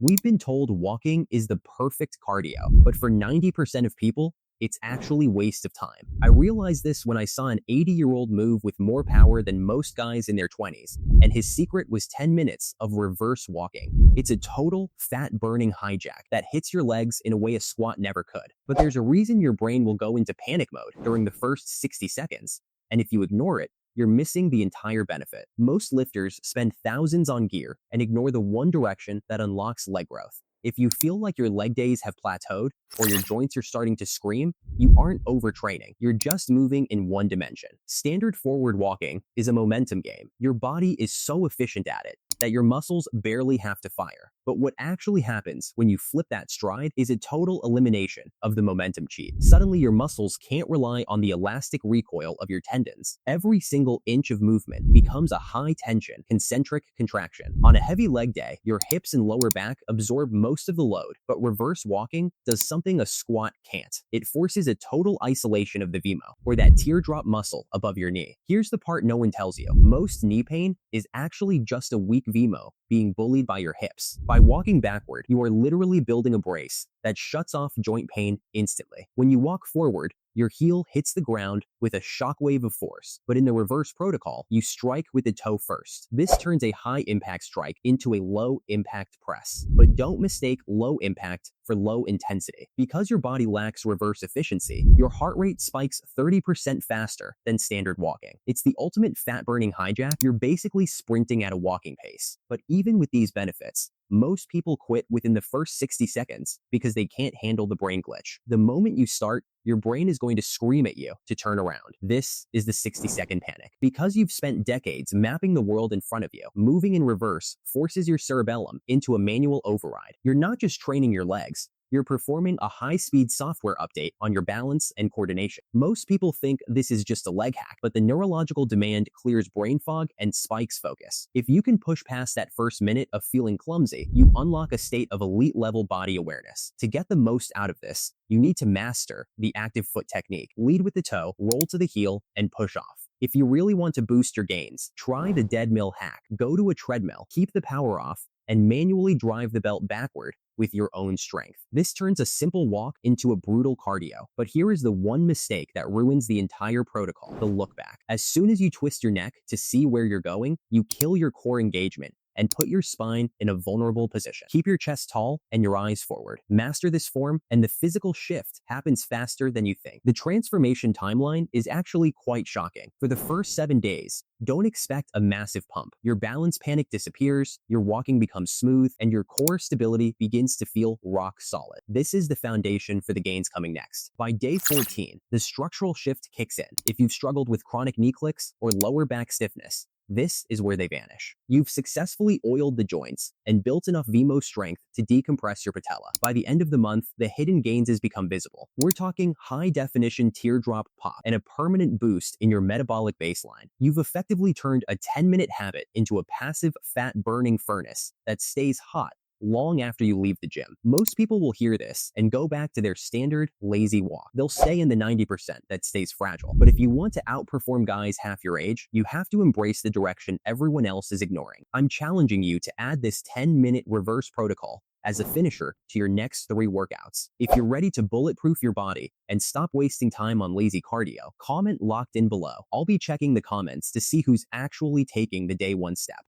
We've been told walking is the perfect cardio, but for 90% of people, it's actually waste of time. I realized this when I saw an 80-year-old move with more power than most guys in their 20s, and his secret was 10 minutes of reverse walking. It's a total fat-burning hijack that hits your legs in a way a squat never could. But there's a reason your brain will go into panic mode during the first 60 seconds, and if you ignore it, you're missing the entire benefit. Most lifters spend thousands on gear and ignore the one direction that unlocks leg growth. If you feel like your leg days have plateaued or your joints are starting to scream, you aren't overtraining. You're just moving in one dimension. Standard forward walking is a momentum game. Your body is so efficient at it that your muscles barely have to fire. But what actually happens when you flip that stride is a total elimination of the momentum cheat. Suddenly, your muscles can't rely on the elastic recoil of your tendons. Every single inch of movement becomes a high-tension, concentric contraction. On a heavy leg day, your hips and lower back absorb most of the load, but reverse walking does something a squat can't. It forces a total isolation of the VMO, or that teardrop muscle above your knee. Here's the part no one tells you. Most knee pain is actually just a weak VMO being bullied by your hips. By walking backward, you are literally building a brace that shuts off joint pain instantly. When you walk forward, your heel hits the ground with a shockwave of force, but in the reverse protocol, you strike with the toe first. This turns a high impact strike into a low impact press. But don't mistake low impact for low intensity. Because your body lacks reverse efficiency, your heart rate spikes 30% faster than standard walking. It's the ultimate fat burning hijack. You're basically sprinting at a walking pace. But even with these benefits, most people quit within the first 60 seconds because they can't handle the brain glitch. The moment you start, your brain is going to scream at you to turn around. This is the 60-second panic. Because you've spent decades mapping the world in front of you, moving in reverse forces your cerebellum into a manual override. You're not just training your legs, you're performing a high-speed software update on your balance and coordination. Most people think this is just a leg hack, but the neurological demand clears brain fog and spikes focus. If you can push past that first minute of feeling clumsy, you unlock a state of elite-level body awareness. To get the most out of this, you need to master the active foot technique. Lead with the toe, roll to the heel, and push off. If you really want to boost your gains, try the dead mill hack. Go to a treadmill, keep the power off, and manually drive the belt backward with your own strength. This turns a simple walk into a brutal cardio. But here is the one mistake that ruins the entire protocol: the look back. As soon as you twist your neck to see where you're going, you kill your core engagement and put your spine in a vulnerable position. Keep your chest tall and your eyes forward. Master this form, and the physical shift happens faster than you think. The transformation timeline is actually quite shocking. For the first 7 days, don't expect a massive pump. Your balance panic disappears, your walking becomes smooth, and your core stability begins to feel rock solid. This is the foundation for the gains coming next. By day 14, the structural shift kicks in. If you've struggled with chronic knee clicks or lower back stiffness, this is where they vanish. You've successfully oiled the joints and built enough VMO strength to decompress your patella. By the end of the month, the hidden gains has become visible. We're talking high-definition teardrop pop and a permanent boost in your metabolic baseline. You've effectively turned a 10-minute habit into a passive fat-burning furnace that stays hot long after you leave the gym. Most people will hear this and go back to their standard lazy walk. They'll stay in the 90% that stays fragile. But if you want to outperform guys half your age, you have to embrace the direction everyone else is ignoring. I'm challenging you to add this 10-minute reverse protocol as a finisher to your next 3 workouts. If you're ready to bulletproof your body and stop wasting time on lazy cardio, comment locked in below. I'll be checking the comments to see who's actually taking the day 1 step.